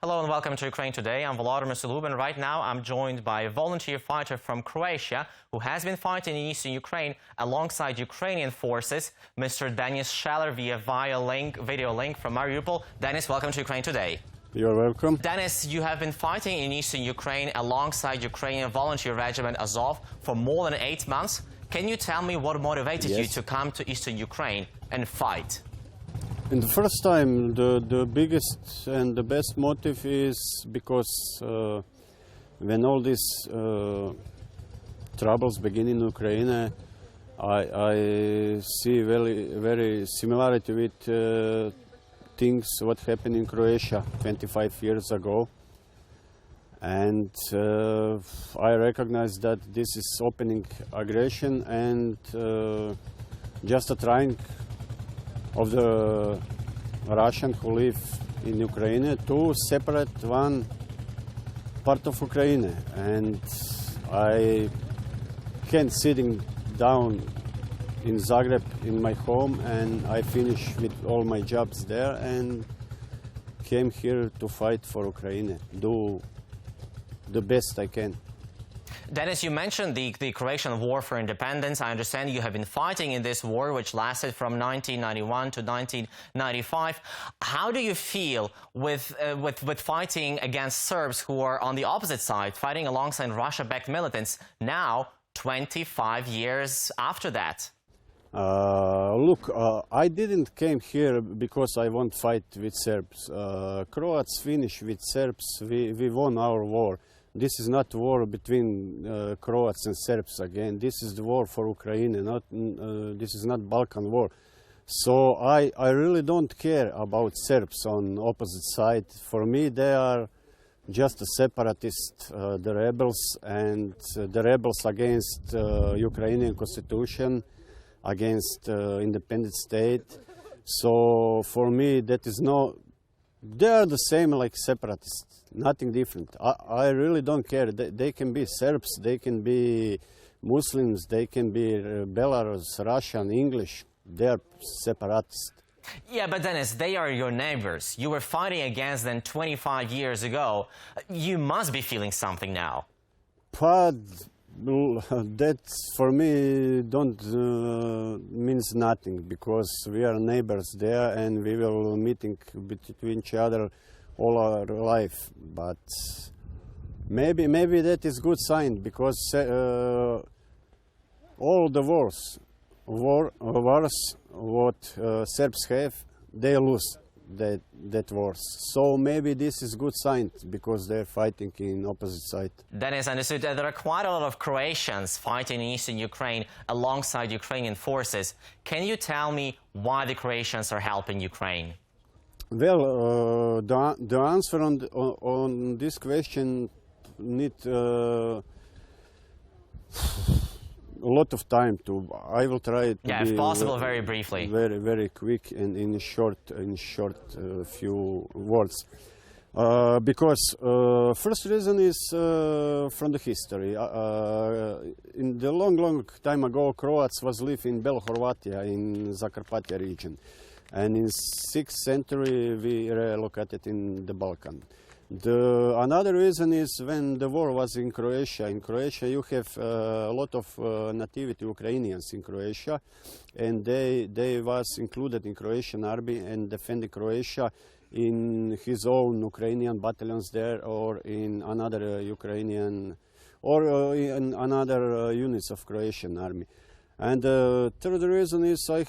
Hello and welcome to Ukraine Today. I'm Volodymyr Sulub, and right now I'm joined by a volunteer fighter from Croatia who has been fighting in eastern Ukraine alongside Ukrainian forces, Mr. Denis Šeler via video link from Mariupol. Denis, welcome to Ukraine Today. You're welcome. Denis, you have been fighting in eastern Ukraine alongside Ukrainian volunteer regiment Azov for more than 8 months. Can you tell me what motivated you to come to eastern Ukraine and fight? In the first time, the biggest and the best motive is because when all these troubles begin in Ukraine, I see very similarity with things what happened in Croatia 25 years ago. And I recognize that this is opening aggression and just a trying of the Russians who live in Ukraine to separate one part of Ukraine. And I can't sitting down in Zagreb in my home, and I finished with all my jobs there and came here to fight for Ukraine, do the best I can. Denis, you mentioned the Croatian War for Independence. I understand you have been fighting in this war, which lasted from 1991 to 1995. How do you feel with fighting against Serbs who are on the opposite side, fighting alongside Russia-backed militants, now 25 years after that? Look, I didn't came here because I want to fight with Serbs. Croats finished with Serbs. We won our war. This is not war between Croats and Serbs again. This is the war for Ukraine. This is not Balkan war. So I really don't care about Serbs on opposite side. For me, they are just a separatist, the rebels, and the rebels against Ukrainian constitution, against independent state. So for me, that is no. They are the same like separatists, nothing different. I really don't care. They can be Serbs, they can be Muslims, they can be Belarus, Russian, English. They are separatists. Yeah, but Denis, they are your neighbors. You were fighting against them 25 years ago. You must be feeling something now. But that for me don't means nothing, because we are neighbors there and we will meeting between each other all our life. But maybe that is good sign, because all the wars what Serbs have, they lose that wars. So maybe this is good sign, because they're fighting in opposite side. Denis, understood that there are quite a lot of Croatians fighting in eastern Ukraine alongside Ukrainian forces. Can you tell me why the Croatians are helping Ukraine? Well, the answer on this question need a lot of time to. I will try to if possible, very briefly. Very quick and in short few words. Because first reason is from the history. In the long time ago, Croats was live in Belhorvatia in Zakarpattia region, and in 6th century we relocated in the Balkan. Another reason is when the war was in Croatia. In Croatia you have a lot of nativity Ukrainians in Croatia, and they was included in Croatian army and defended Croatia in his own Ukrainian battalions there, or in another Ukrainian, or in another units of Croatian army. And the third reason is I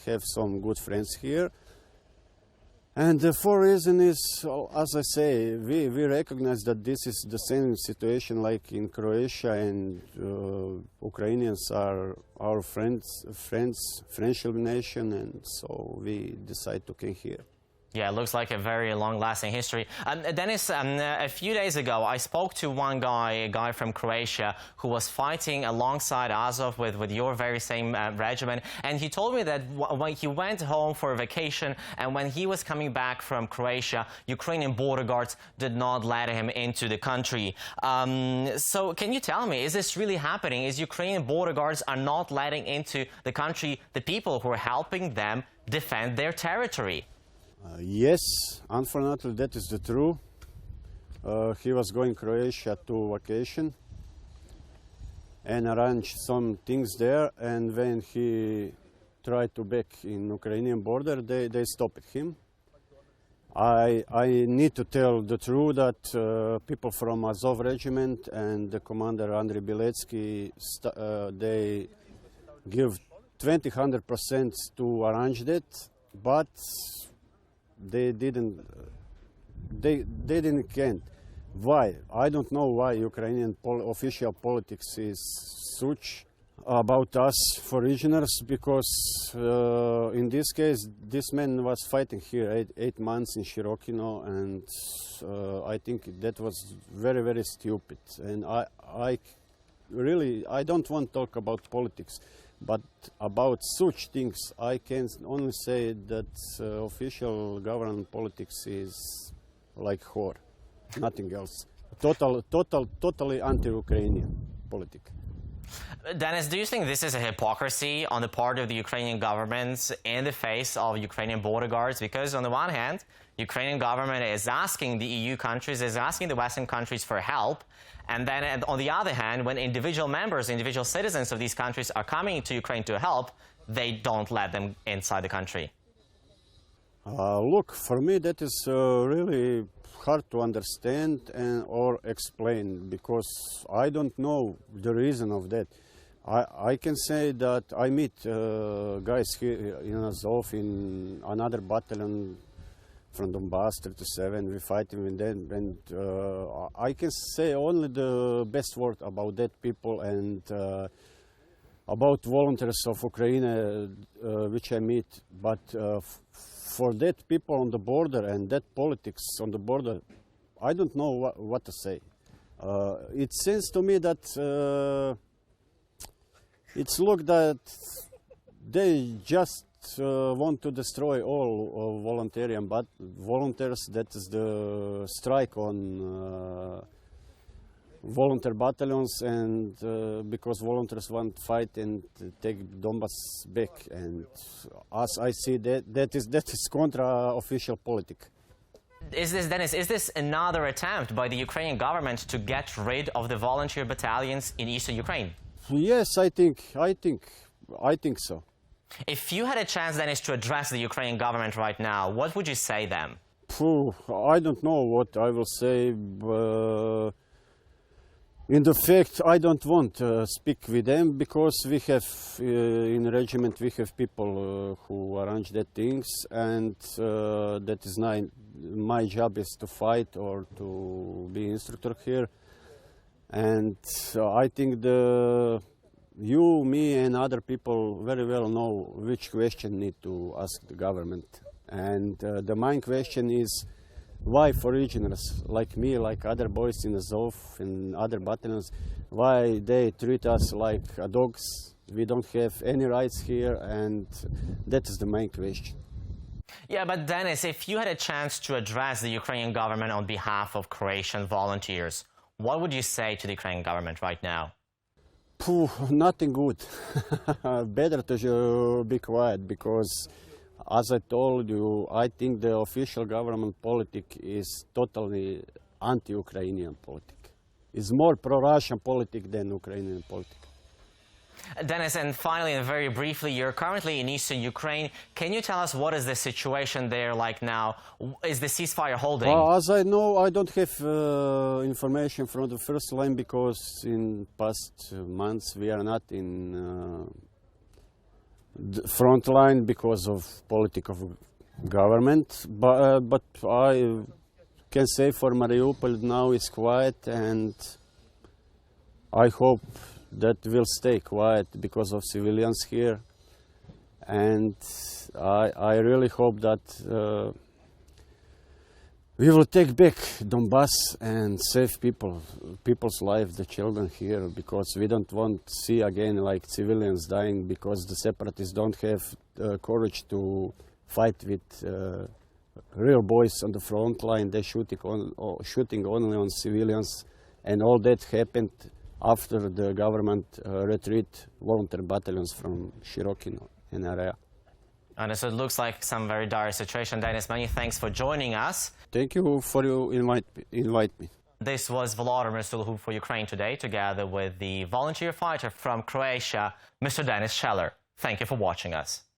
have some good friends here. And the fourth reason is, as I say, we recognize that this is the same situation like in Croatia, and Ukrainians are our friendship nation, and so we decide to come here. Yeah, it looks like a very long-lasting history. Denis, a few days ago, I spoke to one guy, a guy from Croatia, who was fighting alongside Azov with your very same regiment, and he told me that when he went home for a vacation and when he was coming back from Croatia, Ukrainian border guards did not let him into the country. So can you tell me, is this really happening? Is Ukrainian border guards are not letting into the country the people who are helping them defend their territory? Yes, unfortunately that is the true. He was going Croatia to vacation and arranged some things there, and when he tried to back in Ukrainian border, they stopped him. I need to tell the truth that people from Azov Regiment and the commander Andriy Biletsky, they give 100% to arrange that, but they didn't can't. Why? I don't know why Ukrainian official politics is such about us foreigners, because in this case this man was fighting here eight months in Shirokino, and I think that was very, very stupid. And I really don't want to talk about politics, but about such things I can only say that official government politics is like whore, nothing else. Totally anti-Ukrainian politics. Denis, do you think this is a hypocrisy on the part of the Ukrainian government in the face of Ukrainian border guards? Because on the one hand, Ukrainian government is asking the EU countries, is asking the Western countries for help, and then on the other hand, when individual members, individual citizens of these countries are coming to Ukraine to help, they don't let them inside the country. Look, for me that is really hard to understand or explain, because I don't know the reason of that. I can say that I meet guys here in Azov in another battalion from Donbass 37. We fighting with them, and I can say only the best word about that people and about volunteers of Ukraine which I meet. But for that people on the border and that politics on the border, I don't know what to say. It seems to me that it's look that they just want to destroy all volunteering, but volunteers, that is the strike on volunteer battalions, and because volunteers want to fight and take Donbass back, and as I see that is contra official politics. Dennis, is this another attempt by the Ukrainian government to get rid of the volunteer battalions in eastern Ukraine? Yes, I think so. If you had a chance, Dennis, to address the Ukrainian government right now, what would you say them? I don't know what I will say. In the fact, I don't want to speak with them, because we have in the regiment we have people who arrange that things, and that is not my job is to fight or to be instructor here. And I think you, me, and other people very well know which question need to ask the government. And the main question is, why foreigners like me, like other boys in Azov and other battalions, why they treat us like dogs? We don't have any rights here, and that is the main question. Yeah, but Denis, if you had a chance to address the Ukrainian government on behalf of Croatian volunteers, what would you say to the Ukrainian government right now? Nothing good. Better to be quiet, because as I told you, I think the official government politics is totally anti-Ukrainian politics. It's more pro-Russian politics than Ukrainian politics. Denis, and finally and very briefly, you're currently in eastern Ukraine. Can you tell us what is the situation there like now? Is the ceasefire holding? As I know, I don't have information from the first line, because in past months we are not in the front line because of politics of government. But I can say for Mariupol now it's quiet, and I hope that will stay quiet because of civilians here, and I really hope that we will take back Donbass and save people's lives, the children here, because we don't want to see again like civilians dying because the separatists don't have courage to fight with real boys on the front line. They're shooting only on civilians, and all that happened after the government retreat volunteer battalions from Shirokino and area. And so it looks like some very dire situation. Denis, many thanks for joining us. Thank you for you invite me. This was Volodymyr Sulhub for Ukraine Today, together with the volunteer fighter from Croatia, Mr. Denis Šeler. Thank you for watching us.